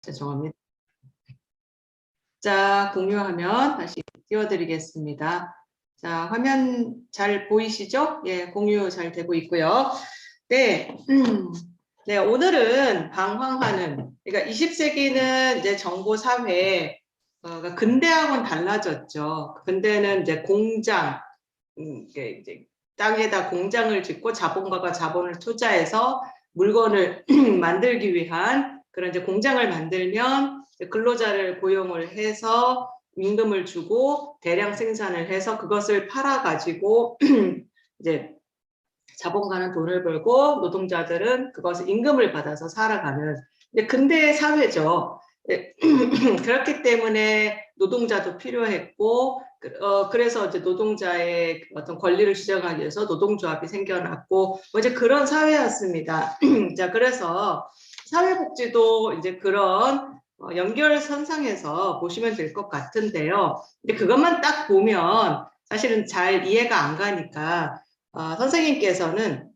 죄송합니다. 자, 공유하면 다시 띄워드리겠습니다. 자, 화면 잘 보이시죠? 예, 공유 잘 되고 있고요. 네, 네, 오늘은 방황하는, 그러니까 20세기는 이제 정보 사회, 근대하고는 달라졌죠. 근대는 이제 공장, 이제 땅에다 공장을 짓고 자본가가 자본을 투자해서 물건을 만들기 위한 그런 이제 공장을 만들면 근로자를 고용을 해서 임금을 주고 대량 생산을 해서 그것을 팔아 가지고 이제 자본가는 돈을 벌고 노동자들은 그것을 임금을 받아서 살아가는 근대의 사회죠. 그렇기 때문에 노동자도 필요했고 그래서 이제 노동자의 어떤 권리를 주장하기 위해서 노동조합이 생겨났고 이제 그런 사회였습니다. 자, 그래서 사회복지도 이제 그런 연결선상에서 보시면 될 것 같은데요. 근데 그것만 딱 보면 사실은 잘 이해가 안 가니까 선생님께서는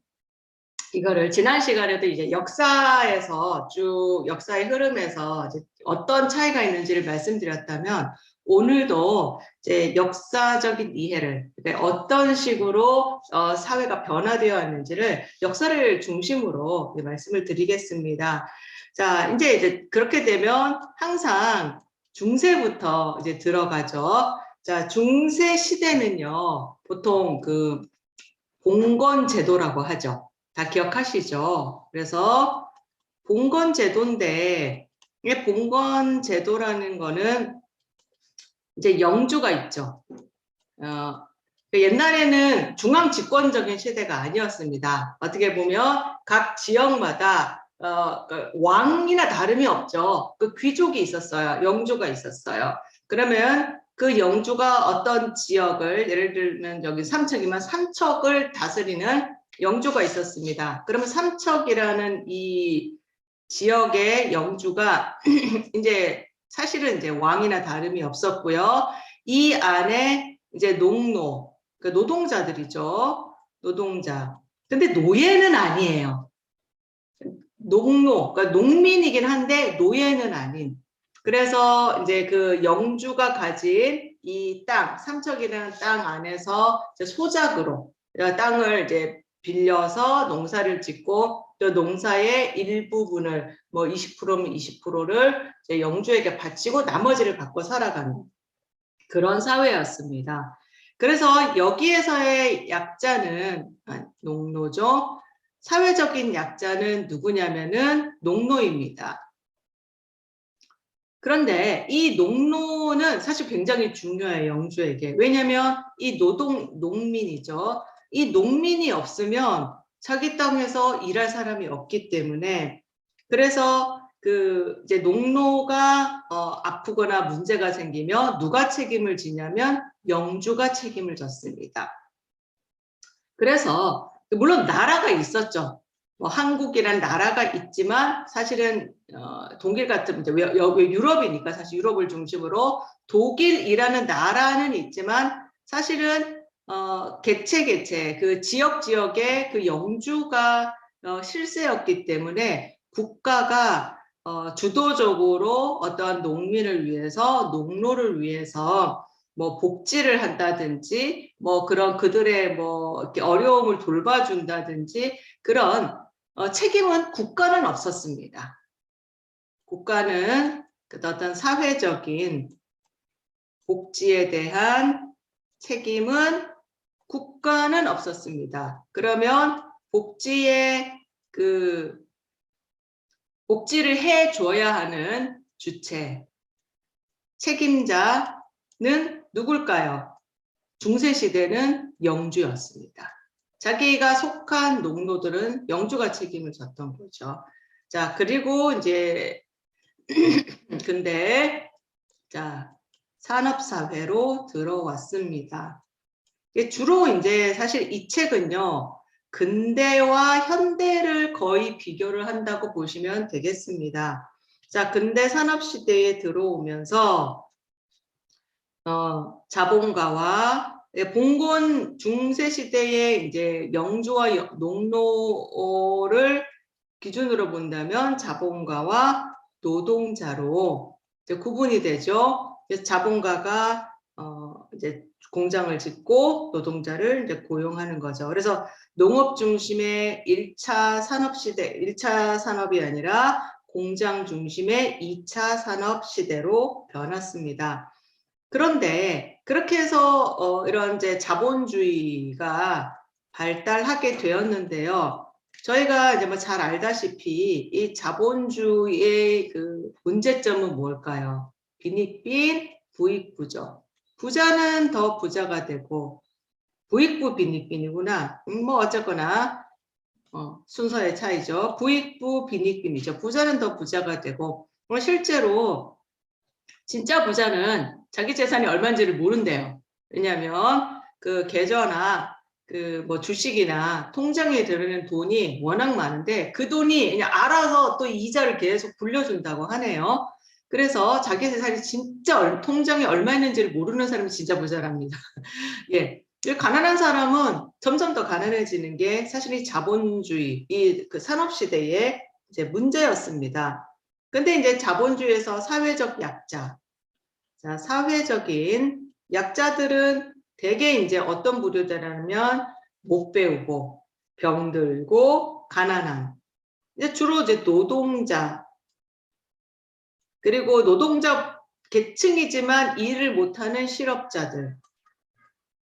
이거를 지난 시간에도 이제 역사에서 쭉 역사의 흐름에서 이제 어떤 차이가 있는지를 말씀드렸다면 오늘도 이제 역사적인 이해를 그러니까 어떤 식으로 사회가 변화되어 왔는지를 역사를 중심으로 말씀을 드리겠습니다. 자, 이제 그렇게 되면 항상 중세부터 이제 들어가죠. 자, 중세 시대는요, 보통 그 봉건 제도라고 하죠. 다 기억하시죠? 그래서 봉건 제도인데 이 봉건 제도라는 거는 이제 영주가 있죠. 옛날에는 중앙 집권적인 시대가 아니었습니다. 어떻게 보면 각 지역마다 왕이나 다름이 없죠. 그 귀족이 있었어요. 영주가 있었어요. 그러면 그 영주가 어떤 지역을 예를 들면 여기 삼척이면 삼척을 다스리는 영주가 있었습니다. 그러면 삼척이라는 이 지역의 영주가 이제 사실은 이제 왕이나 다름이 없었고요. 이 안에 이제 농노, 그 노동자들이죠. 노동자. 근데 노예는 아니에요. 농노, 그러니까 농민이긴 한데 노예는 아닌. 그래서 이제 그 영주가 가진 이 땅, 삼척이라는 땅 안에서 이제 소작으로 땅을 이제 빌려서 농사를 짓고 또 농사의 일부분을 뭐 20%면 20%를 이제 영주에게 바치고 나머지를 갖고 살아가는 그런 사회였습니다. 그래서 여기에서의 약자는 농노죠. 사회적인 약자는 누구냐면은 농노입니다. 그런데 이 농노는 사실 굉장히 중요해요, 영주에게. 왜냐하면 이 농민이죠. 이 농민이 없으면 자기 땅에서 일할 사람이 없기 때문에 그래서 그 이제 농노가 아프거나 문제가 생기면 누가 책임을 지냐면 영주가 책임을 졌습니다. 그래서 물론 나라가 있었죠. 뭐 한국이란 나라가 있지만 사실은 독일 같은 이제 유럽이니까 사실 유럽을 중심으로 독일이라는 나라는 있지만 사실은 개체 그 지역의 그 영주가 실세였기 때문에 국가가 주도적으로 어떠한 농민을 위해서 농노를 위해서 뭐 복지를 한다든지 뭐 그런 그들의 뭐 이렇게 어려움을 돌봐준다든지 그런 책임은 국가는 없었습니다. 국가는 어떤 사회적인 복지에 대한 책임은 국가는 없었습니다. 그러면 복지를 해줘야 하는 주체, 책임자는 누굴까요? 중세시대는 영주였습니다. 자기가 속한 농노들은 영주가 책임을 졌던 거죠. 자, 그리고 이제 근데 자, 산업사회로 들어왔습니다. 주로 이제 사실 이 책은요, 근대와 현대를 거의 비교를 한다고 보시면 되겠습니다. 자, 근대 산업시대에 들어오면서 자본가와 봉건 중세 시대의 이제 영주와 농노를 기준으로 본다면 자본가와 노동자로 이제 구분이 되죠. 그래서 자본가가 이제 공장을 짓고 노동자를 이제 고용하는 거죠. 그래서 농업 중심의 1차 산업 시대, 1차 산업이 아니라 공장 중심의 2차 산업 시대로 변했습니다. 그런데 그렇게 해서 이런 이제 자본주의가 발달하게 되었는데요. 저희가 이제 뭐 잘 알다시피 이 자본주의의 그 문제점은 뭘까요? 빈익빈 부익부죠. 부자는 더 부자가 되고 부익부 빈익빈이구나. 뭐 어쨌거나 순서의 차이죠. 부익부 빈익빈이죠. 부자는 더 부자가 되고 실제로 진짜 부자는 자기 재산이 얼마인지를 모른대요. 왜냐하면 그 계좌나 그 뭐 주식이나 통장에 들어있는 돈이 워낙 많은데 그 돈이 그냥 알아서 또 이자를 계속 불려준다고 하네요. 그래서 자기 재산이 진짜 통장에 얼마 있는지를 모르는 사람이 진짜 부자랍니다. 예. 가난한 사람은 점점 더 가난해지는 게 사실 이 자본주의, 이 그 산업시대의 이제 문제였습니다. 근데 이제 자본주의에서 사회적 약자, 자, 사회적인 약자들은 대개 이제 어떤 부류들이냐면 못 배우고 병들고 가난한 이제 주로 이제 노동자 그리고 노동자 계층이지만 일을 못하는 실업자들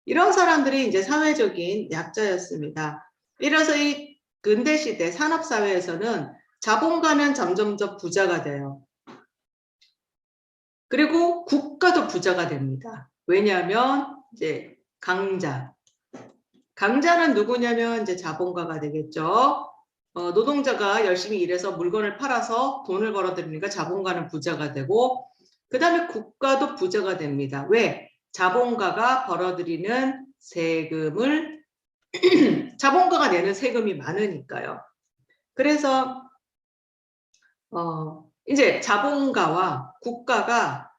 이런 사람들이 이제 사회적인 약자였습니다. 이래서 이 근대시대 산업사회에서는 자본가는 점점 더 부자가 돼요. 그리고 국가도 부자가 됩니다. 왜냐하면 이제 강자는 누구냐면 이제 자본가가 되겠죠. 노동자가 열심히 일해서 물건을 팔아서 돈을 벌어들이니까 자본가는 부자가 되고 그 다음에 국가도 부자가 됩니다. 왜? 자본가가 벌어들이는 세금을 자본가가 내는 세금이 많으니까요. 그래서 이제 자본가와 국가가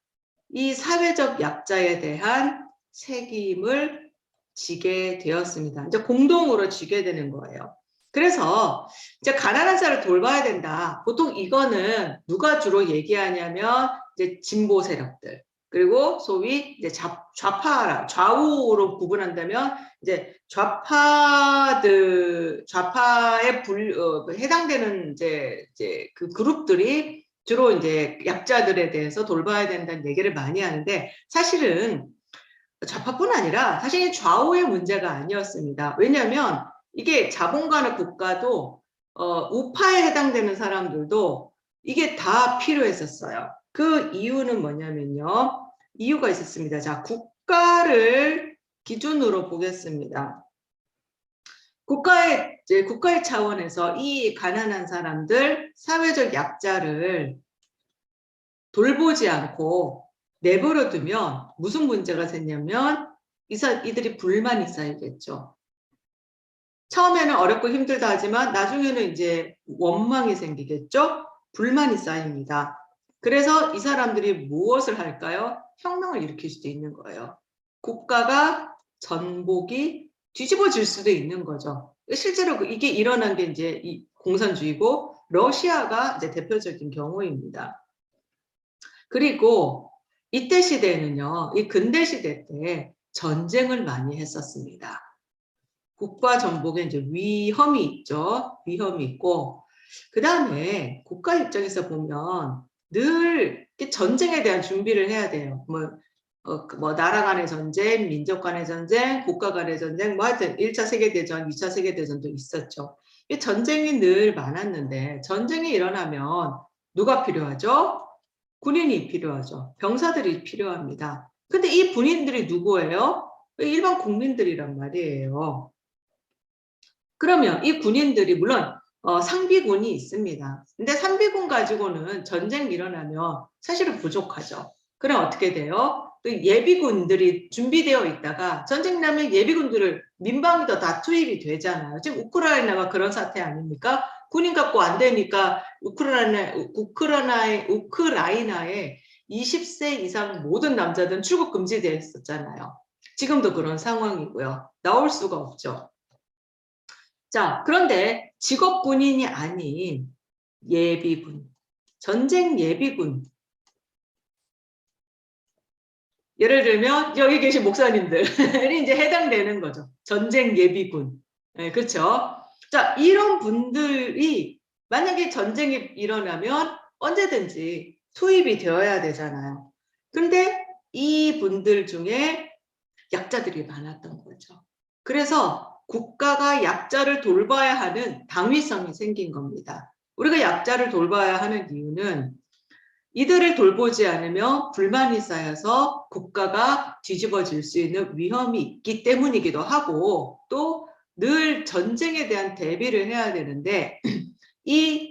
이 사회적 약자에 대한 책임을 지게 되었습니다. 이제 공동으로 지게 되는 거예요. 그래서 이제 가난한 사람을 돌봐야 된다. 보통 이거는 누가 주로 얘기하냐면 이제 진보 세력들 그리고 소위 이제 좌우로 구분한다면 이제 좌파에 해당되는 이제 그 그룹들이 주로 이제 약자들에 대해서 돌봐야 된다는 얘기를 많이 하는데 사실은 좌파뿐 아니라 사실 좌우의 문제가 아니었습니다. 왜냐하면 이게 자본가나 국가도 우파에 해당되는 사람들도 이게 다 필요했었어요. 그 이유는 뭐냐면요. 이유가 있었습니다. 자, 국가를 기준으로 보겠습니다. 국가의 차원에서 이 가난한 사람들, 사회적 약자를 돌보지 않고 내버려 두면 무슨 문제가 생냐면 이들이 불만이 쌓이겠죠. 처음에는 어렵고 힘들다 하지만 나중에는 이제 원망이 생기겠죠. 불만이 쌓입니다. 그래서 이 사람들이 무엇을 할까요? 혁명을 일으킬 수도 있는 거예요. 국가가 전복이 뒤집어질 수도 있는 거죠. 실제로 이게 일어난 게 이제 이 공산주의고 러시아가 이제 대표적인 경우입니다. 그리고 이때 시대에는요, 이 근대 시대 때 전쟁을 많이 했었습니다. 국가 전복에 이제 위험이 있죠. 위험이 있고, 그 다음에 국가 입장에서 보면 늘 전쟁에 대한 준비를 해야 돼요. 뭐 나라 간의 전쟁, 민족 간의 전쟁, 국가 간의 전쟁, 뭐 하여튼 1차 세계대전, 2차 세계대전도 있었죠. 이 전쟁이 늘 많았는데 전쟁이 일어나면 누가 필요하죠? 군인이 필요하죠. 병사들이 필요합니다. 근데 이 군인들이 누구예요? 일반 국민들이란 말이에요. 그러면 이 군인들이 물론 상비군이 있습니다. 근데 상비군 가지고는 전쟁 일어나면 사실은 부족하죠. 그럼 어떻게 돼요? 또 예비군들이 준비되어 있다가 전쟁 나면 예비군들을 민방위도 다 투입이 되잖아요. 지금 우크라이나가 그런 사태 아닙니까? 군인 갖고 안 되니까 우크라이나에 20세 이상 모든 남자들은 출국 금지되어 있었잖아요. 지금도 그런 상황이고요. 나올 수가 없죠. 자, 그런데 직업 군인이 아닌 예비군, 전쟁 예비군. 예를 들면 여기 계신 목사님들이 이제 해당되는 거죠. 전쟁 예비군. 네, 그렇죠. 자, 이런 분들이 만약에 전쟁이 일어나면 언제든지 투입이 되어야 되잖아요. 근데 이 분들 중에 약자들이 많았던 거죠. 그래서 국가가 약자를 돌봐야 하는 당위성이 생긴 겁니다. 우리가 약자를 돌봐야 하는 이유는 이들을 돌보지 않으면 불만이 쌓여서 국가가 뒤집어질 수 있는 위험이 있기 때문이기도 하고, 또 늘 전쟁에 대한 대비를 해야 되는데,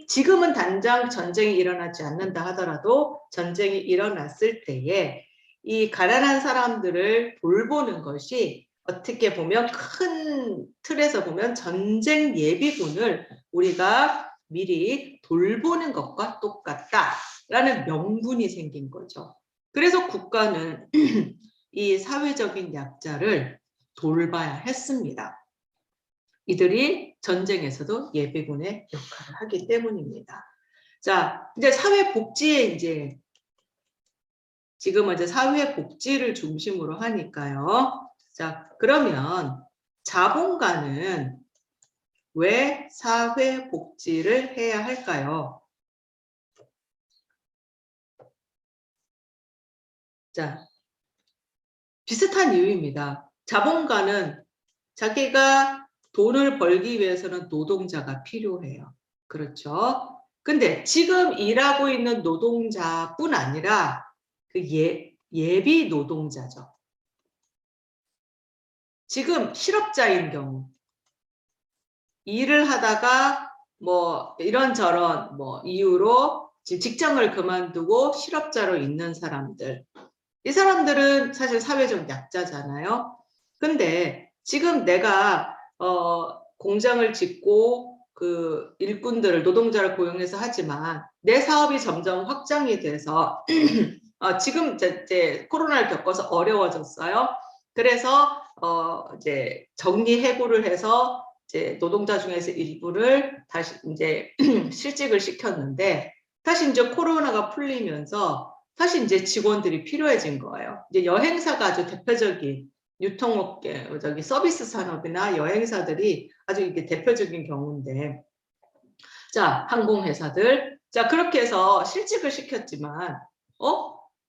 지금은 당장 전쟁이 일어나지 않는다 하더라도 전쟁이 일어났을 때에 이 가난한 사람들을 돌보는 것이 어떻게 보면 큰 틀에서 보면 전쟁 예비군을 우리가 미리 돌보는 것과 똑같다라는 명분이 생긴 거죠. 그래서 국가는 이 사회적인 약자를 돌봐야 했습니다. 이들이 전쟁에서도 예비군의 역할을 하기 때문입니다. 자, 이제 사회복지에 이제 지금은 이제 사회복지를 중심으로 하니까요. 자, 그러면 자본가는 왜 사회복지를 해야 할까요? 자, 비슷한 이유입니다. 자본가는 자기가 돈을 벌기 위해서는 노동자가 필요해요. 그렇죠? 근데 지금 일하고 있는 노동자뿐 아니라 그 예비 노동자죠. 지금 실업자인 경우 일을 하다가 뭐 이런저런 뭐 이유로 직장을 그만두고 실업자로 있는 사람들, 이 사람들은 사실 사회적 약자잖아요. 근데 지금 내가 공장을 짓고 그 일꾼들을 노동자를 고용해서 하지만 내 사업이 점점 확장이 돼서 지금 이제 코로나를 겪어서 어려워졌어요. 그래서 이제 정리해고를 해서 이제 노동자 중에서 일부를 다시 이제 실직을 시켰는데, 다시 이제 코로나가 풀리면서 사실 이제 직원들이 필요해진 거예요. 이제 여행사가 아주 대표적인 유통업계, 저기 서비스 산업이나 여행사들이 아주 이게 대표적인 경우인데, 자, 항공회사들, 자, 그렇게 해서 실직을 시켰지만,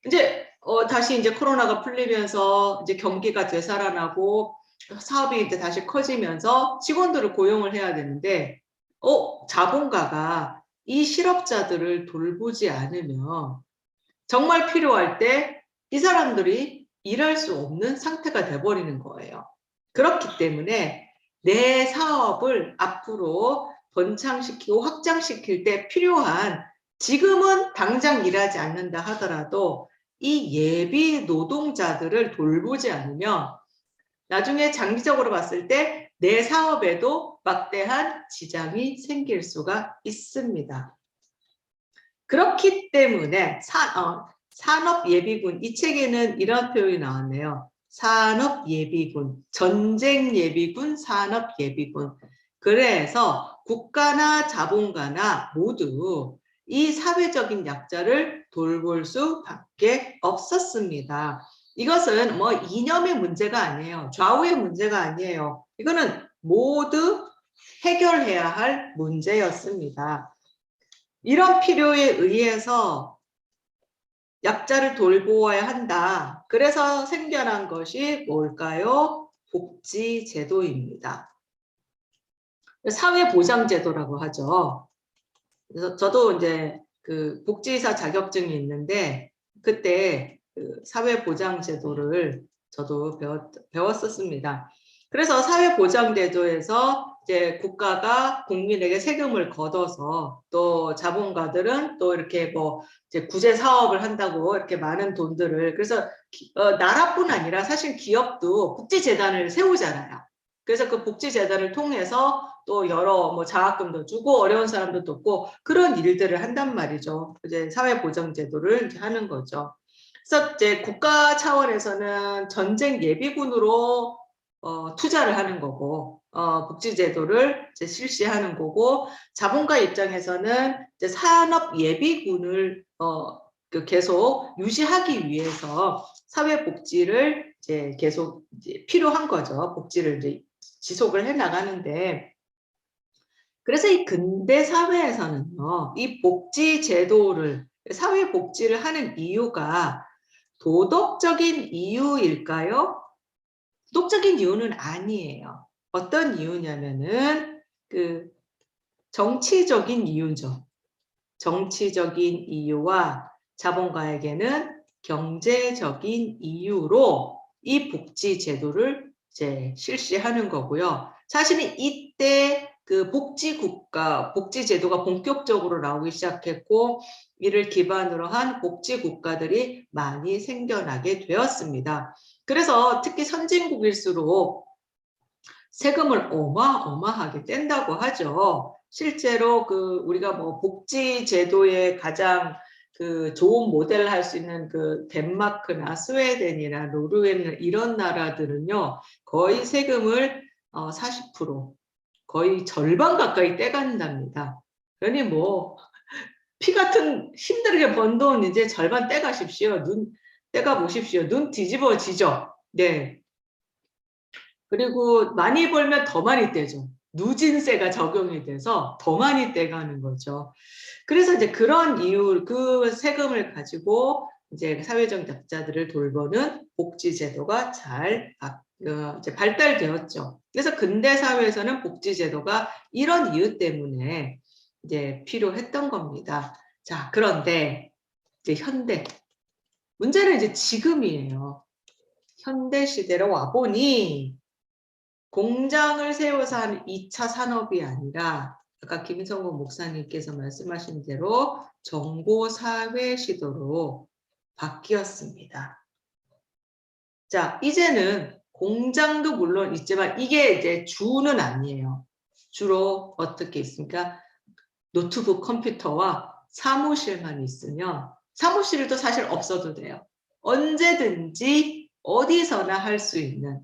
이제 다시 이제 코로나가 풀리면서 이제 경기가 되살아나고 사업이 이제 다시 커지면서 직원들을 고용을 해야 되는데, 자본가가 이 실업자들을 돌보지 않으면 정말 필요할 때 이 사람들이 일할 수 없는 상태가 돼버리는 거예요. 그렇기 때문에 내 사업을 앞으로 번창시키고 확장시킬 때 필요한, 지금은 당장 일하지 않는다 하더라도 이 예비 노동자들을 돌보지 않으면 나중에 장기적으로 봤을 때 내 사업에도 막대한 지장이 생길 수가 있습니다. 그렇기 때문에 산업예비군, 이 책에는 이런 표현이 나왔네요. 산업예비군, 전쟁예비군, 산업예비군. 그래서 국가나 자본가나 모두 이 사회적인 약자를 돌볼 수밖에 없었습니다. 이것은 뭐 이념의 문제가 아니에요. 좌우의 문제가 아니에요. 이거는 모두 해결해야 할 문제였습니다. 이런 필요에 의해서 약자를 돌보아야 한다. 그래서 생겨난 것이 뭘까요? 복지제도입니다. 사회보장제도라고 하죠. 그래서 저도 이제 그 복지사 자격증이 있는데, 그때 그 사회보장제도를 저도 배웠었습니다. 그래서 사회보장제도에서 이제 국가가 국민에게 세금을 걷어서, 또 자본가들은 또 이렇게 뭐 이제 구제 사업을 한다고 이렇게 많은 돈들을, 그래서 나라뿐 아니라 사실 기업도 복지재단을 세우잖아요. 그래서 그 복지재단을 통해서 또 여러 뭐 장학금도 주고 어려운 사람도 돕고 그런 일들을 한단 말이죠. 이제 사회보장제도를 이제 하는 거죠. 그래서 이제 국가 차원에서는 전쟁 예비군으로 투자를 하는 거고, 복지제도를 이제 실시하는 거고, 자본가 입장에서는 이제 산업 예비군을 계속 유지하기 위해서 사회복지를 이제 계속 이제 필요한 거죠. 복지를 이제 지속을 해 나가는데, 그래서 이 근대 사회에서는요, 이 복지 제도를, 사회 복지를 하는 이유가 도덕적인 이유일까요? 도덕적인 이유는 아니에요. 어떤 이유냐면은 그 정치적인 이유죠. 정치적인 이유와 자본가에게는 경제적인 이유로 이 복지 제도를 이제 실시하는 거고요. 사실은 이때 그 복지국가, 복지제도가 본격적으로 나오기 시작했고, 이를 기반으로 한 복지국가들이 많이 생겨나게 되었습니다. 그래서 특히 선진국일수록 세금을 어마어마하게 뗀다고 하죠. 실제로 그 우리가 뭐 복지 제도의 가장 그 좋은 모델을 할 수 있는 그 덴마크나 스웨덴이나 노르웨이나 이런 나라들은요, 거의 세금을 40% 거의 절반 가까이 떼간답니다. 그러니 뭐 피 같은 힘들게 번 돈 이제 절반 떼가십시오. 떼가 보십시오. 눈 뒤집어지죠. 네. 그리고 많이 벌면 더 많이 떼죠. 누진세가 적용이 돼서 더 많이 떼가는 거죠. 그래서 이제 그런 이유, 그 세금을 가지고 이제 사회적 약자들을 돌보는 복지제도가 잘 이제 발달되었죠. 그래서 근대 사회에서는 복지제도가 이런 이유 때문에 이제 필요했던 겁니다. 자, 그런데 이제 현대, 문제는 이제 지금이에요. 현대 시대로 와보니 공장을 세워서 하는 2차 산업이 아니라 아까 김성국 목사님께서 말씀하신 대로 정보사회 시도로 바뀌었습니다. 자, 이제는 공장도 물론 있지만 이게 이제 주는 아니에요. 주로 어떻게 있습니까? 노트북 컴퓨터와 사무실만 있으면 사무실도 사실 없어도 돼요. 언제든지 어디서나 할 수 있는,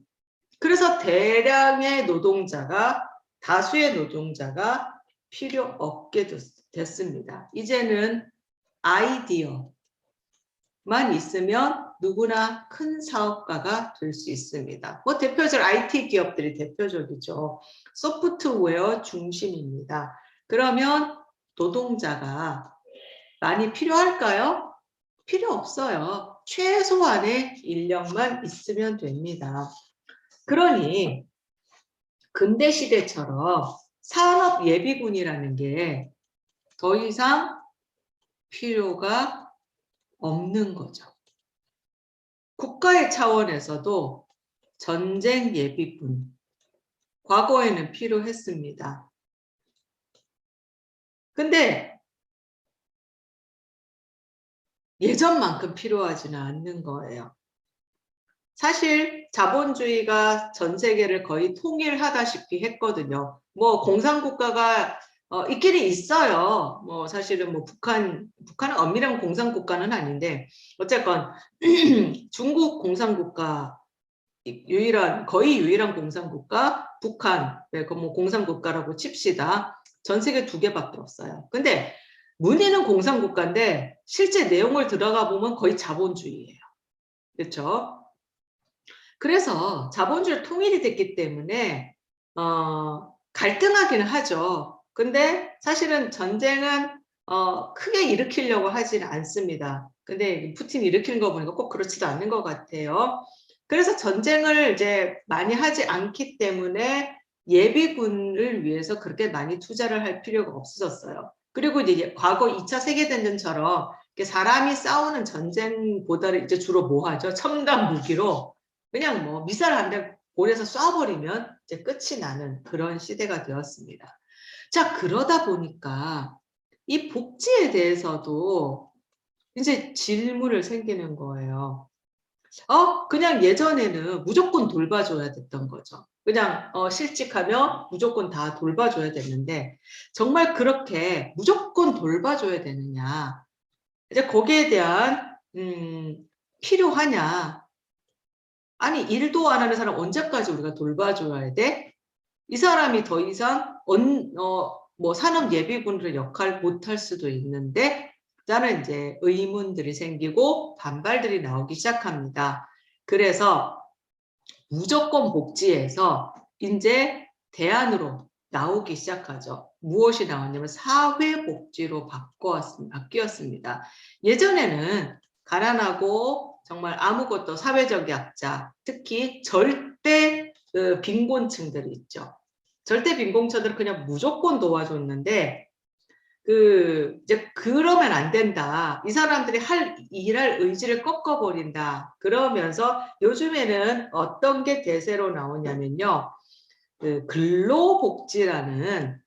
그래서 대량의 노동자가, 다수의 노동자가 필요 없게 됐습니다. 이제는 아이디어만 있으면 누구나 큰 사업가가 될 수 있습니다. 뭐 대표적 IT 기업들이 대표적이죠. 소프트웨어 중심입니다. 그러면 노동자가 많이 필요할까요? 필요 없어요. 최소한의 인력만 있으면 됩니다. 그러니 근대 시대처럼 산업 예비군이라는 게 더 이상 필요가 없는 거죠. 국가의 차원에서도 전쟁 예비군, 과거에는 필요했습니다. 근데 예전만큼 필요하지는 않는 거예요. 사실 자본주의가 전 세계를 거의 통일하다시피 했거든요. 뭐 공산국가가 있기는 있어요. 뭐 사실은 뭐 북한은 엄밀한 공산국가는 아닌데 어쨌건 중국 공산국가 거의 유일한 공산국가 북한, 네, 그 뭐 공산국가라고 칩시다. 전 세계 2개밖에 없어요. 근데 문의는 공산국가인데 실제 내용을 들어가 보면 거의 자본주의예요. 그렇죠? 그래서 자본주의 통일이 됐기 때문에 갈등하기는 하죠. 근데 사실은 전쟁은 크게 일으키려고 하지는 않습니다. 근데 푸틴이 일으키는 거 보니까 꼭 그렇지도 않는 것 같아요. 그래서 전쟁을 이제 많이 하지 않기 때문에 예비군을 위해서 그렇게 많이 투자를 할 필요가 없어졌어요. 그리고 이제 과거 2차 세계대전처럼 사람이 싸우는 전쟁보다는 이제 주로 뭐 하죠? 첨단 무기로 그냥 뭐 미사일 한 대 볼에서 쏴버리면 이제 끝이 나는 그런 시대가 되었습니다. 자, 그러다 보니까 이 복지에 대해서도 이제 질문을 생기는 거예요. 그냥 예전에는 무조건 돌봐줘야 됐던 거죠. 그냥 실직하면 무조건 다 돌봐줘야 됐는데 정말 그렇게 무조건 돌봐줘야 되느냐? 이제 거기에 대한 필요하냐? 아니, 일도 안 하는 사람 언제까지 우리가 돌봐줘야 돼? 이 사람이 더 이상 뭐 산업 예비군으로 역할 못할 수도 있는데, 나는 이제 의문들이 생기고 반발들이 나오기 시작합니다. 그래서 무조건 복지에서 이제 대안으로 나오기 시작하죠. 무엇이 나왔냐면 사회복지로 바뀌었습니다. 예전에는 가난하고 정말 아무것도 사회적 약자, 특히 절대 빈곤층들이 있죠. 절대 빈곤층들은 그냥 무조건 도와줬는데 이제 그러면 안 된다. 이 사람들이 일할 의지를 꺾어버린다. 그러면서 요즘에는 어떤 게 대세로 나오냐면요. 근로복지라는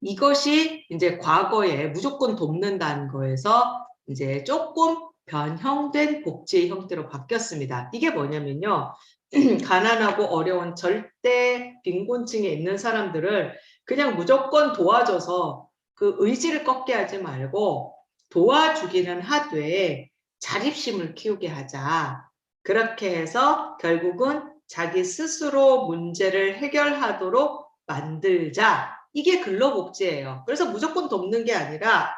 이것이 이제 과거에 무조건 돕는다는 거에서 이제 조금 변형된 복지의 형태로 바뀌었습니다. 이게 뭐냐면요. 가난하고 어려운 절대 빈곤층에 있는 사람들을 그냥 무조건 도와줘서 그 의지를 꺾게 하지 말고 도와주기는 하되 자립심을 키우게 하자. 그렇게 해서 결국은 자기 스스로 문제를 해결하도록 만들자. 이게 근로복지예요. 그래서 무조건 돕는 게 아니라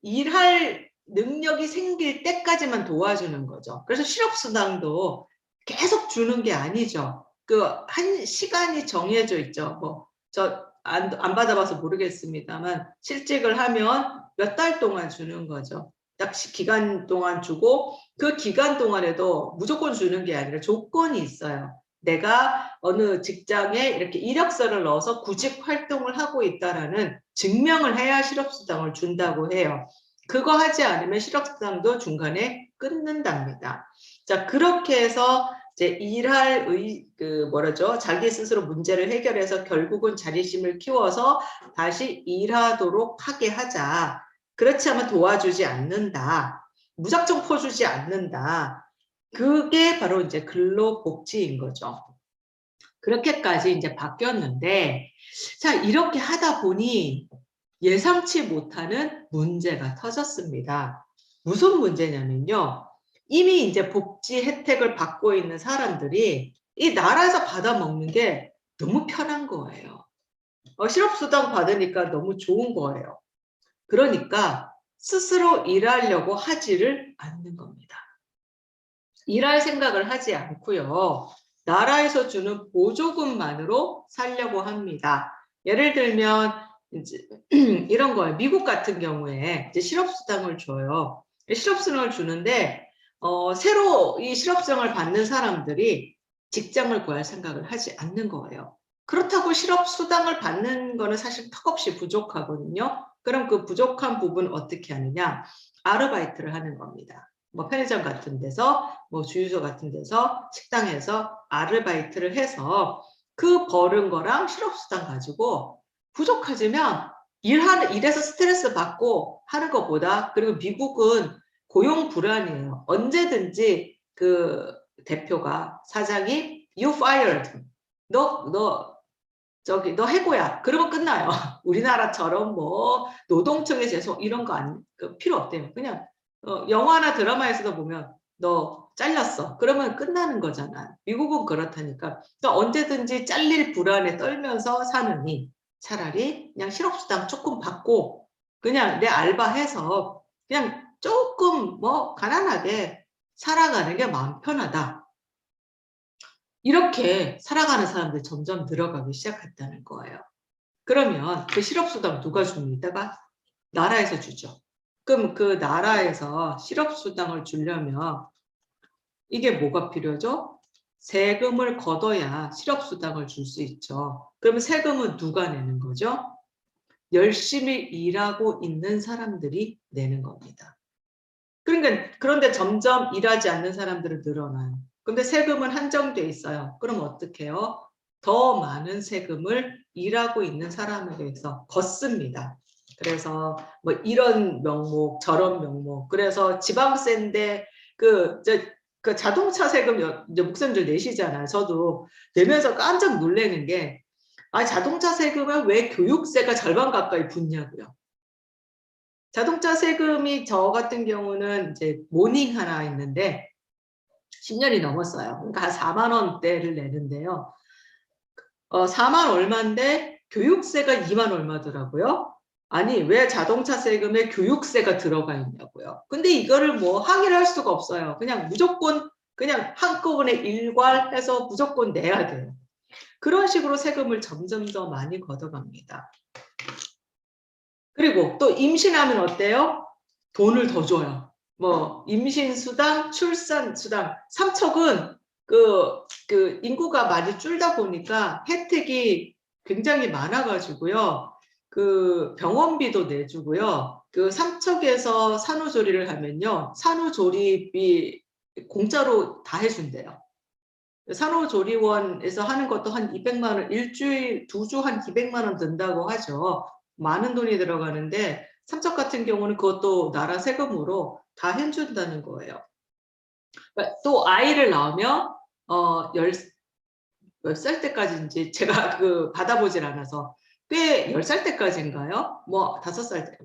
일할 능력이 생길 때까지만 도와주는 거죠. 그래서 실업수당도 계속 주는 게 아니죠. 한 시간이 정해져 있죠. 안 받아봐서 모르겠습니다만 실직을 하면 몇 달 동안 주는 거죠. 딱 기간 동안 주고 그 기간 동안에도 무조건 주는 게 아니라 조건이 있어요. 내가 어느 직장에 이렇게 이력서를 넣어서 구직 활동을 하고 있다라는 증명을 해야 실업수당을 준다고 해요. 그거 하지 않으면 실업수당도 중간에 끊는답니다. 자, 그렇게 해서 이제 자기 스스로 문제를 해결해서 결국은 자립심을 키워서 다시 일하도록 하게 하자. 그렇지 않으면 도와주지 않는다. 무작정 퍼주지 않는다. 그게 바로 이제 근로복지인 거죠. 그렇게까지 이제 바뀌었는데, 자, 이렇게 하다 보니 예상치 못하는 문제가 터졌습니다. 무슨 문제냐면요. 이미 이제 복지 혜택을 받고 있는 사람들이 이 나라에서 받아먹는 게 너무 편한 거예요. 실업수당 받으니까 너무 좋은 거예요. 그러니까 스스로 일하려고 하지를 않는 겁니다. 일할 생각을 하지 않고요. 나라에서 주는 보조금만으로 살려고 합니다. 예를 들면 이제 이런 거예요. 미국 같은 경우에 이제 실업수당을 줘요. 실업수당을 주는데 새로 이 실업수당을 받는 사람들이 직장을 구할 생각을 하지 않는 거예요. 그렇다고 실업수당을 받는 거는 사실 턱없이 부족하거든요. 그럼 그 부족한 부분 어떻게 하느냐? 아르바이트를 하는 겁니다. 뭐 편의점 같은 데서, 뭐 주유소 같은 데서, 식당에서 아르바이트를 해서 그 버는 거랑 실업수당 가지고 부족하지만 일해서 스트레스 받고 하는 것보다, 그리고 미국은 고용 불안이에요. 언제든지 그 대표가, 사장이 you fired. 너 해고야. 그러면 끝나요. 우리나라처럼 뭐 노동청의 재소 이런 거 필요 없대요. 그냥 영화나 드라마에서도 보면 너 잘렸어. 그러면 끝나는 거잖아. 미국은 그렇다니까. 그러니까 언제든지 잘릴 불안에 떨면서 사느니 차라리 그냥 실업수당 조금 받고 그냥 내 알바해서 그냥 조금 뭐 가난하게 살아가는 게 마음 편하다. 이렇게 살아가는 사람들이 점점 늘어가기 시작했다는 거예요. 그러면 그 실업수당 누가 줍니까? 나라에서 주죠. 그럼 그 나라에서 실업수당을 주려면 이게 뭐가 필요죠? 세금을 걷어야 실업수당을 줄 수 있죠. 그러면 세금은 누가 내는 거죠? 열심히 일하고 있는 사람들이 내는 겁니다. 그런데 점점 일하지 않는 사람들은 늘어나요. 근데 세금은 한정돼 있어요. 그럼 어떻게 해요? 더 많은 세금을 일하고 있는 사람에게서 걷습니다. 그래서 뭐 이런 명목, 저런 명목. 그래서 지방세인데 그 자동차 세금 이제 목사님들 내시잖아요. 저도 내면서 깜짝 놀라는 게 자동차 세금은 왜 교육세가 절반 가까이 붙냐고요. 자동차 세금이 저 같은 경우는 이제 모닝 하나 있는데 10년이 넘었어요. 그러니까 한 4만 원대를 내는데요. 4만 얼마인데 교육세가 2만 얼마더라고요. 아니 왜 자동차 세금에 교육세가 들어가 있냐고요. 근데 이거를 뭐 항의를 할 수가 없어요. 그냥 무조건 그냥 한꺼번에 일괄해서 무조건 내야 돼요. 그런 식으로 세금을 점점 더 많이 걷어갑니다. 그리고 또 임신하면 어때요? 돈을 더 줘요. 뭐 임신수당, 출산수당, 삼척은 그 인구가 많이 줄다 보니까 혜택이 굉장히 많아가지고요. 그 병원비도 내주고요. 그 삼척에서 산후조리를 하면요, 산후조리비 공짜로 다 해준대요. 산후조리원에서 하는 것도 한 200만 원, 일주일, 2주 한 200만 원 든다고 하죠. 많은 돈이 들어가는데 삼척 같은 경우는 그것도 나라 세금으로 다 해준다는 거예요. 또 아이를 낳으면 10살 때까지인지 제가 그 받아보질 않아서 꽤 10살 때까지인가요? 뭐 5살 때,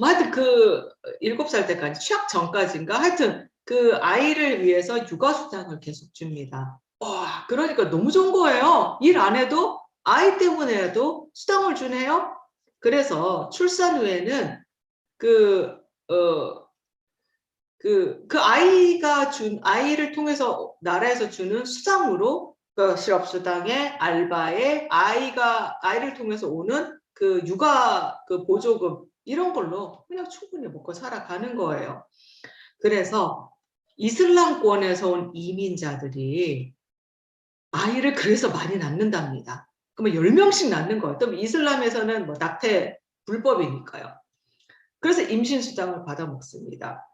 하여튼 그 7살 때까지 취학 전까지인가? 하여튼 그 아이를 위해서 육아수당을 계속 줍니다. 와, 그러니까 너무 좋은 거예요. 일 안 해도 아이 때문에라도 수당을 주네요. 그래서 출산 후에는 그, 어, 그 아이를 통해서 나라에서 주는 수당으로 그 실업수당에 알바에 아이를 통해서 오는 그 육아 그 보조금 이런 걸로 그냥 충분히 먹고 살아가는 거예요. 그래서 이슬람권에서 온 이민자들이 아이를 그래서 많이 낳는답니다. 그러면 10명씩 낳는 거예요. 또 이슬람에서는 뭐 낙태 불법이니까요. 그래서 임신수당을 받아 먹습니다.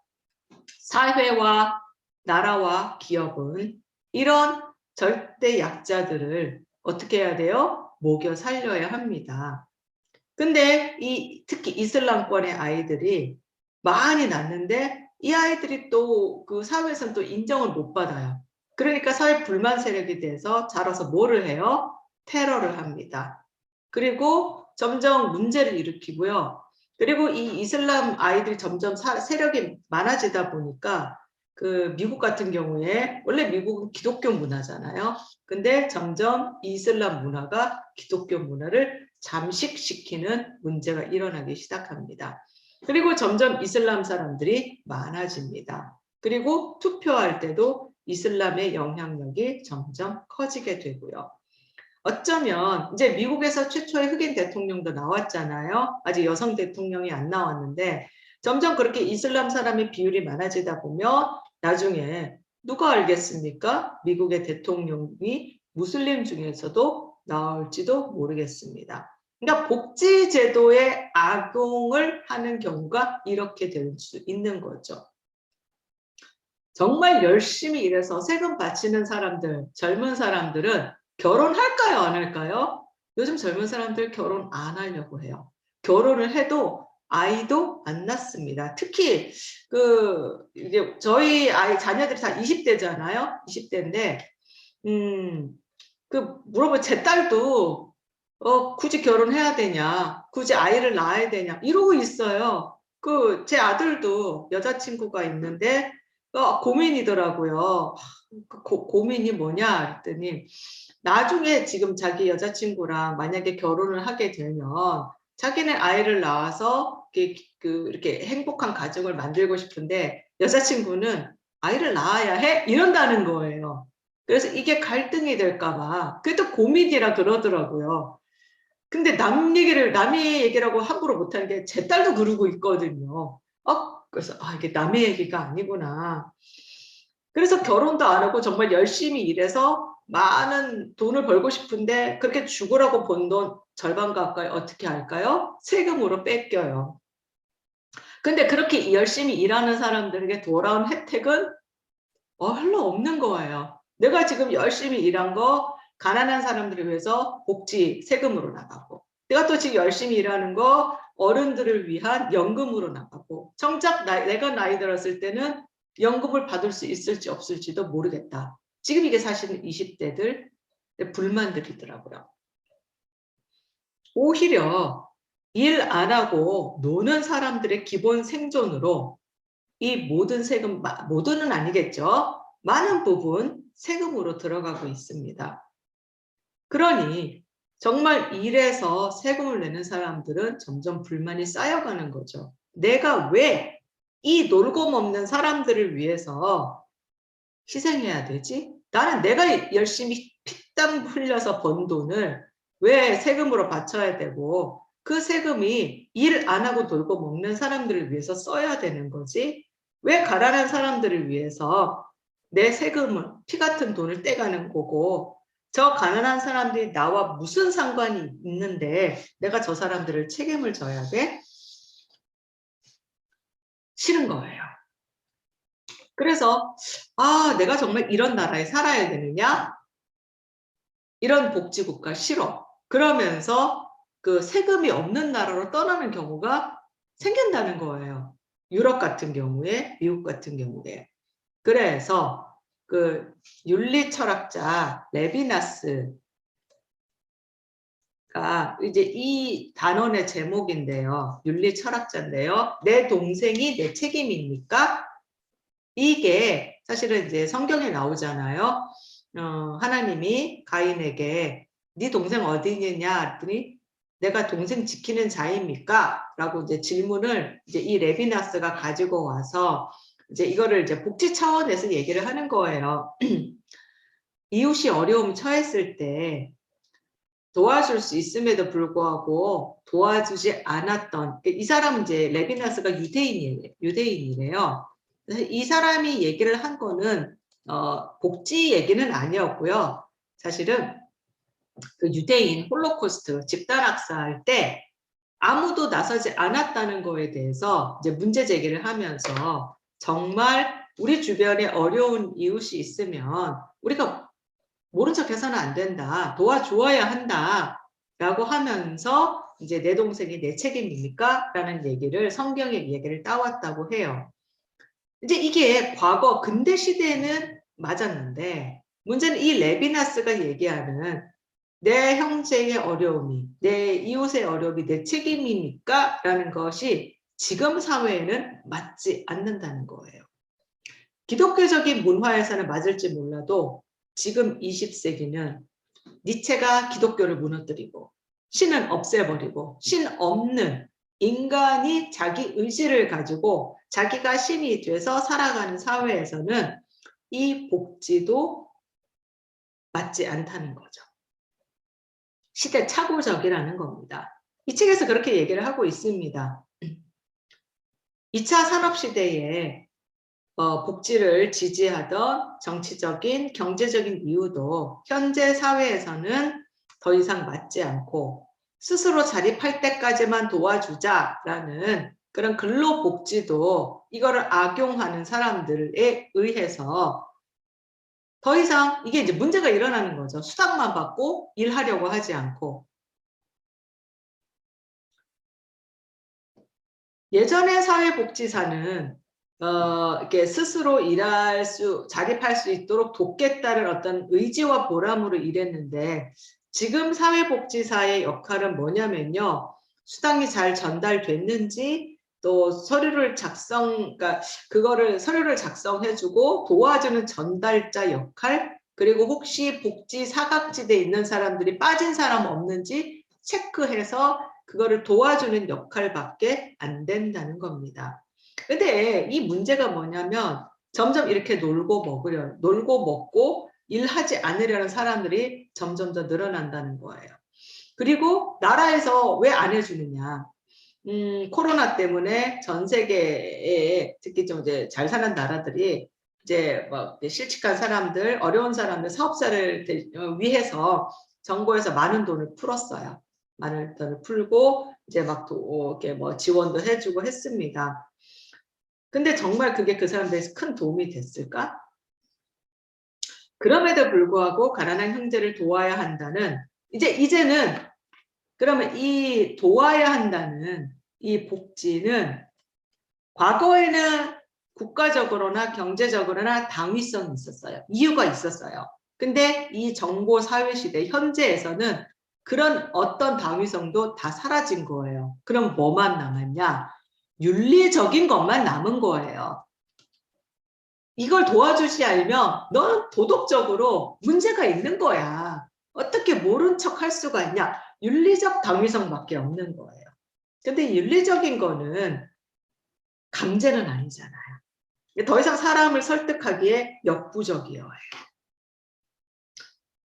사회와 나라와 기업은 이런 절대 약자들을 어떻게 해야 돼요? 먹여 살려야 합니다. 근데 특히 이슬람권의 아이들이 많이 낳는데 이 아이들이 또 그 사회에서는 또 인정을 못 받아요. 그러니까 사회 불만 세력이 돼서 자라서 뭐를 해요? 테러를 합니다. 그리고 점점 문제를 일으키고요. 그리고 이 이슬람 아이들이 점점 세력이 많아지다 보니까 그 미국 같은 경우에 원래 미국은 기독교 문화잖아요. 근데 점점 이슬람 문화가 기독교 문화를 잠식시키는 문제가 일어나기 시작합니다. 그리고 점점 이슬람 사람들이 많아집니다. 그리고 투표할 때도 이슬람의 영향력이 점점 커지게 되고요. 어쩌면 이제 미국에서 최초의 흑인 대통령도 나왔잖아요. 아직 여성 대통령이 안 나왔는데 점점 그렇게 이슬람 사람의 비율이 많아지다 보면 나중에 누가 알겠습니까? 미국의 대통령이 무슬림 중에서도 나올지도 모르겠습니다. 그러니까 복지 제도의 악용을 하는 경우가 이렇게 될 수 있는 거죠. 정말 열심히 일해서 세금 바치는 사람들, 젊은 사람들은 결혼할까요, 안 할까요? 요즘 젊은 사람들 결혼 안 하려고 해요. 결혼을 해도 아이도 안 낳습니다. 특히 이제 저희 자녀들이 다 20대잖아요. 20대인데 물어보면 제 딸도 굳이 결혼해야 되냐, 굳이 아이를 낳아야 되냐 이러고 있어요. 제 아들도 여자친구가 있는데 고민이더라고요. 고민이 뭐냐 그랬더니 나중에 지금 자기 여자친구랑 만약에 결혼을 하게 되면 자기는 아이를 낳아서 이렇게 행복한 가정을 만들고 싶은데 여자친구는 아이를 낳아야 해? 이런다는 거예요. 그래서 이게 갈등이 될까봐 그게 또 고민이라 그러더라고요. 근데 남의 얘기라고 함부로 못하는 게 제 딸도 그러고 있거든요. 그래서 이게 남의 얘기가 아니구나. 그래서 결혼도 안 하고 정말 열심히 일해서 많은 돈을 벌고 싶은데 그렇게 죽으라고 번 돈 절반 가까이 어떻게 할까요? 세금으로 뺏겨요. 근데 그렇게 열심히 일하는 사람들에게 돌아온 혜택은 별로 없는 거예요. 내가 지금 열심히 일한 거 가난한 사람들을 위해서 복지 세금으로 나가고 내가 또 지금 열심히 일하는 거 어른들을 위한 연금으로 나가고 정작 내가 나이 들었을 때는 연금을 받을 수 있을지 없을지도 모르겠다. 지금 이게 사실은 20대들 불만들이더라고요. 오히려 일 안 하고 노는 사람들의 기본 생존으로 이 모든 세금, 모두는 아니겠죠. 많은 부분 세금으로 들어가고 있습니다. 그러니 정말 일해서 세금을 내는 사람들은 점점 불만이 쌓여가는 거죠. 내가 왜 이 놀고 먹는 사람들을 위해서 희생해야 되지? 나는 내가 열심히 피땀 흘려서 번 돈을 왜 세금으로 바쳐야 되고 그 세금이 일 안 하고 놀고 먹는 사람들을 위해서 써야 되는 거지? 왜 가난한 사람들을 위해서 내 세금을 피 같은 돈을 떼가는 거고 저 가난한 사람들이 나와 무슨 상관이 있는데 내가 저 사람들을 책임을 져야 돼? 싫은 거예요. 그래서 내가 정말 이런 나라에 살아야 되느냐? 이런 복지국가 싫어. 그러면서 그 세금이 없는 나라로 떠나는 경우가 생긴다는 거예요. 유럽 같은 경우에, 미국 같은 경우에. 그래서 그 윤리 철학자 레비나스가 이제 이 단원의 제목인데요. 윤리 철학자인데요. 내 동생이 내 책임입니까? 이게 사실은 이제 성경에 나오잖아요. 하나님이 가인에게 네 동생 어디 있느냐 했더니 내가 동생 지키는 자입니까? 라고 이제 질문을 이제 이 레비나스가 가지고 와서 이제 이거를 이제 복지 차원에서 얘기를 하는 거예요. 이웃이 어려움 처했을 때 도와줄 수 있음에도 불구하고 도와주지 않았던 이 사람은 이제 레비나스가 유대인이래요. 이 사람이 얘기를 한 거는 복지 얘기는 아니었고요. 사실은 그 유대인 홀로코스트 집단 학살 때 아무도 나서지 않았다는 거에 대해서 이제 문제 제기를 하면서 정말 우리 주변에 어려운 이웃이 있으면 우리가 모른 척 해서는 안 된다. 도와주어야 한다. 라고 하면서 이제 내 동생이 내 책임입니까? 라는 얘기를 성경의 얘기를 따왔다고 해요. 이제 이게 과거 근대 시대에는 맞았는데 문제는 이 레비나스가 얘기하는 내 형제의 어려움이 내 이웃의 어려움이 내 책임이니까 라는 것이 지금 사회에는 맞지 않는다는 거예요. 기독교적인 문화에서는 맞을지 몰라도 지금 20세기는 니체가 기독교를 무너뜨리고 신은 없애버리고 신 없는 인간이 자기 의지를 가지고 자기가 신이 돼서 살아가는 사회에서는 이 복지도 맞지 않다는 거죠. 시대착오적이라는 겁니다. 이 책에서 그렇게 얘기를 하고 있습니다. 2차 산업시대에 복지를 지지하던 정치적인 경제적인 이유도 현재 사회에서는 더 이상 맞지 않고 스스로 자립할 때까지만 도와주자라는 그런 근로복지도 이거를 악용하는 사람들에 의해서 더 이상 이게 이제 문제가 일어나는 거죠. 수당만 받고 일하려고 하지 않고. 예전에 사회복지사는 이렇게 스스로 자립할 수 있도록 돕겠다는 어떤 의지와 보람으로 일했는데 지금 사회복지사의 역할은 뭐냐면요. 수당이 잘 전달됐는지 또 그러니까 그거를 서류를 작성해주고 도와주는 전달자 역할 그리고 혹시 복지 사각지대에 있는 사람들이 빠진 사람 없는지 체크해서 그거를 도와주는 역할밖에 안 된다는 겁니다. 근데 이 문제가 뭐냐면 점점 이렇게 놀고 먹고 일하지 않으려는 사람들이 점점 더 늘어난다는 거예요. 그리고 나라에서 왜 안 해주느냐. 코로나 때문에 전 세계에 특히 좀 이제 잘 사는 나라들이 이제 뭐 실직한 사람들, 어려운 사람들, 사업자를 위해서 정부에서 많은 돈을 풀었어요. 많은 돈을 풀고 이제 막 이렇게 뭐 지원도 해주고 했습니다. 근데 정말 그게 그 사람들에게 큰 도움이 됐을까? 그럼에도 불구하고 가난한 형제를 도와야 한다는 이제는 그러면 이 도와야 한다는 이 복지는 과거에는 국가적으로나 경제적으로나 당위성이 있었어요. 이유가 있었어요. 근데 이 정보 사회 시대 현재에서는 그런 어떤 당위성도 다 사라진 거예요. 그럼 뭐만 남았냐? 윤리적인 것만 남은 거예요. 이걸 도와주지 않으면 너는 도덕적으로 문제가 있는 거야. 어떻게 모른 척 할 수가 있냐? 윤리적 당위성밖에 없는 거예요. 근데 윤리적인 거는 강제는 아니잖아요. 더 이상 사람을 설득하기에 역부족이에요.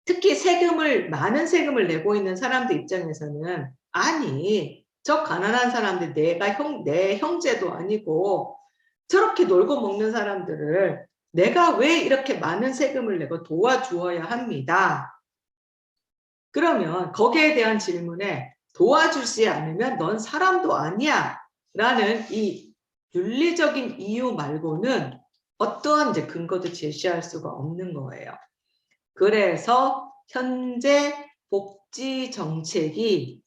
특히 많은 세금을 내고 있는 사람들 입장에서는 아니, 저 가난한 사람들 내 형제도 아니고 저렇게 놀고 먹는 사람들을 내가 왜 이렇게 많은 세금을 내고 도와주어야 합니다. 그러면 거기에 대한 질문에 도와주지 않으면 넌 사람도 아니야 라는 이 윤리적인 이유 말고는 어떠한 이제 근거도 제시할 수가 없는 거예요. 그래서 현재 복지 정책이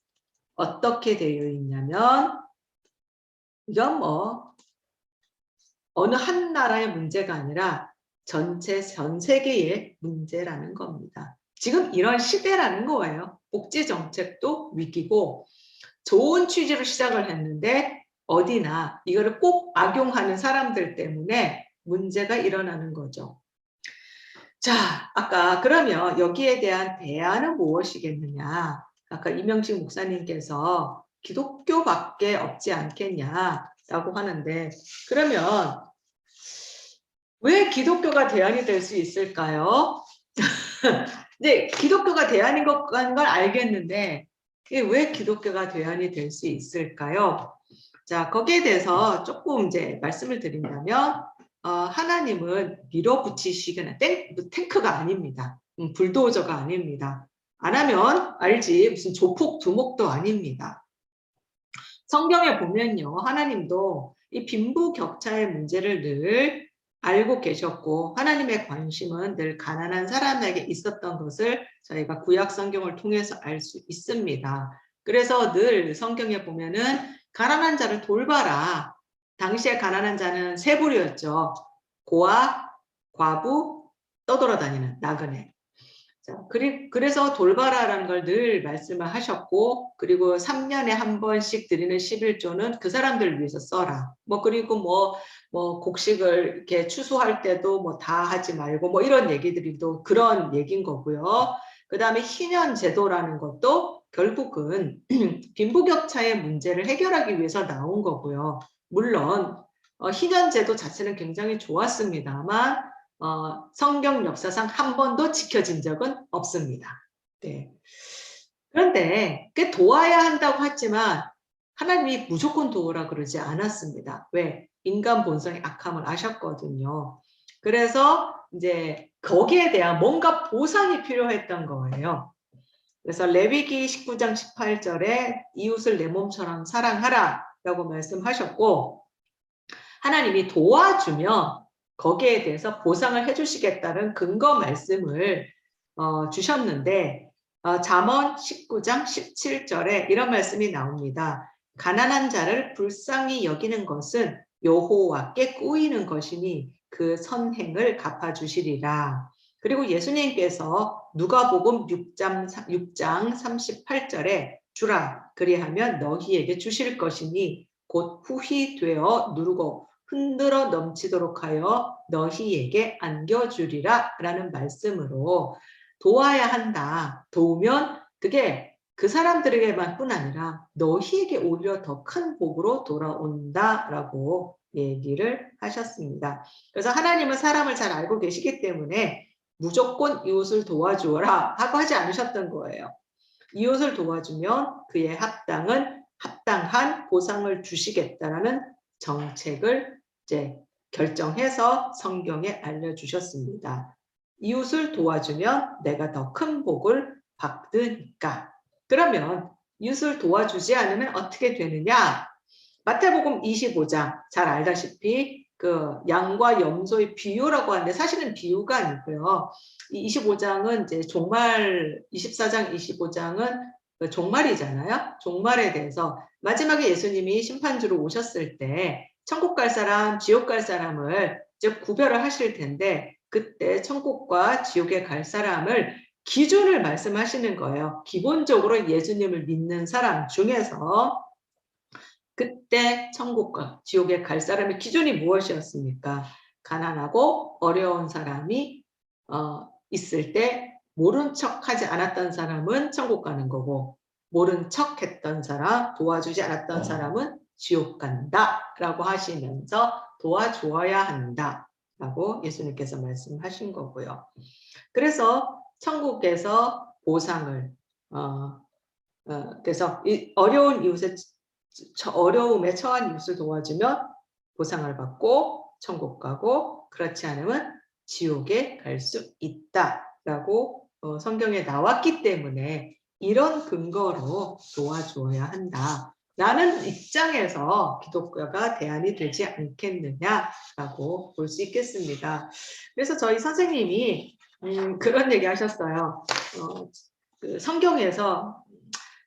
어떻게 되어 있냐면 이건 뭐 어느 한 나라의 문제가 아니라 전 세계의 문제라는 겁니다. 지금 이런 시대라는 거예요. 복지 정책도 위기고 좋은 취지로 시작을 했는데 어디나 이거를 꼭 악용하는 사람들 때문에 문제가 일어나는 거죠. 자, 아까 그러면 여기에 대한 대안은 무엇이겠느냐? 아까 이명식 목사님께서 기독교밖에 없지 않겠냐라고 하는데 그러면 왜 기독교가 대안이 될 수 있을까요? 이제 기독교가 대안인 걸 알겠는데 왜 기독교가 대안이 될 수 있을까요? 자, 거기에 대해서 조금 이제 말씀을 드린다면 하나님은 밀어붙이시거나 탱크가 아닙니다. 불도저가 아닙니다. 안 하면 알지 무슨 조폭 두목도 아닙니다. 성경에 보면요. 하나님도 이 빈부격차의 문제를 늘 알고 계셨고 하나님의 관심은 늘 가난한 사람에게 있었던 것을 저희가 구약 성경을 통해서 알 수 있습니다. 그래서 늘 성경에 보면은 가난한 자를 돌봐라. 당시에 가난한 자는 세 부류였죠. 고아, 과부, 떠돌아다니는 나그네. 자, 그래서 돌봐라라는 걸 늘 말씀을 하셨고, 그리고 3년에 한 번씩 드리는 11조는 그 사람들을 위해서 써라. 그리고 곡식을 이렇게 추수할 때도 다 하지 말고, 이런 얘기들이 또 그런 얘기인 거고요. 그 다음에 희년 제도라는 것도 결국은 빈부격차의 문제를 해결하기 위해서 나온 거고요. 물론, 희년 제도 자체는 굉장히 좋았습니다만, 성경 역사상 한 번도 지켜진 적은 없습니다. 네. 그런데 그 도와야 한다고 했지만 하나님이 무조건 도우라 그러지 않았습니다. 왜? 인간 본성의 악함을 아셨거든요. 그래서 이제 거기에 대한 뭔가 보상이 필요했던 거예요. 그래서 레위기 19장 18절에 이웃을 내 몸처럼 사랑하라 라고 말씀하셨고 하나님이 도와주면 거기에 대해서 보상을 해주시겠다는 근거 말씀을 주셨는데 잠언 19장 17절에 이런 말씀이 나옵니다. 가난한 자를 불쌍히 여기는 것은 여호와께 꾸이는 것이니 그 선행을 갚아주시리라. 그리고 예수님께서 누가복음 6장 38절에 주라 그리하면 너희에게 주실 것이니 곧 후히 되어 누르고 흔들어 넘치도록 하여 너희에게 안겨주리라 라는 말씀으로 도와야 한다. 도우면 그게 그 사람들에게만 뿐 아니라 너희에게 오히려 더 큰 복으로 돌아온다라고 얘기를 하셨습니다. 그래서 하나님은 사람을 잘 알고 계시기 때문에 무조건 이웃을 도와주어라 하고 하지 않으셨던 거예요. 이웃을 도와주면 그에 합당한 보상을 주시겠다라는 정책을 이제 결정해서 성경에 알려주셨습니다. 이웃을 도와주면 내가 더 큰 복을 받으니까. 그러면 이웃을 도와주지 않으면 어떻게 되느냐? 마태복음 25장 잘 알다시피 그 양과 염소의 비유라고 하는데 사실은 비유가 아니고요. 이 25장은 이제 종말 24장 25장은 종말이잖아요. 종말에 대해서 마지막에 예수님이 심판주로 오셨을 때 천국 갈 사람, 지옥 갈 사람을 이제 구별을 하실 텐데 그때 천국과 지옥에 갈 사람을 기준을 말씀하시는 거예요. 기본적으로 예수님을 믿는 사람 중에서 그때 천국과 지옥에 갈 사람의 기준이 무엇이었습니까? 가난하고 어려운 사람이 있을 때 모른 척하지 않았던 사람은 천국 가는 거고 모른 척했던 사람, 도와주지 않았던 사람은 지옥 간다라고 하시면서 도와주어야 한다라고 예수님께서 말씀하신 거고요. 그래서 천국에서 보상을 그래서 이 어려운 이웃의 어려움에 처한 이웃을 도와주면 보상을 받고 천국 가고 그렇지 않으면 지옥에 갈 수 있다라고 성경에 나왔기 때문에 이런 근거로 도와주어야 한다. 라는 입장에서 기독교가 대안이 되지 않겠느냐라고 볼 수 있겠습니다. 그래서 저희 선생님이 그런 얘기 하셨어요. 그 성경에서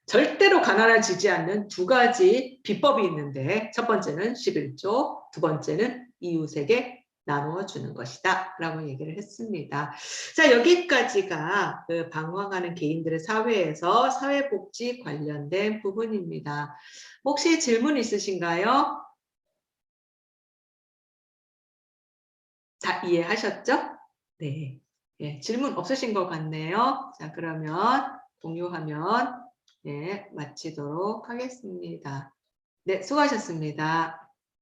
절대로 가난해지지 않는 두 가지 비법이 있는데 첫 번째는 11조, 두 번째는 이웃에게 나누어 주는 것이다 라고 얘기를 했습니다. 자, 여기까지가 그 방황하는 개인들의 사회에서 사회복지 관련된 부분입니다. 혹시 질문 있으신가요? 다 이해하셨죠? 네. 예, 질문 없으신 것 같네요. 자, 그러면 공유하면 네, 마치도록 하겠습니다. 네, 수고하셨습니다.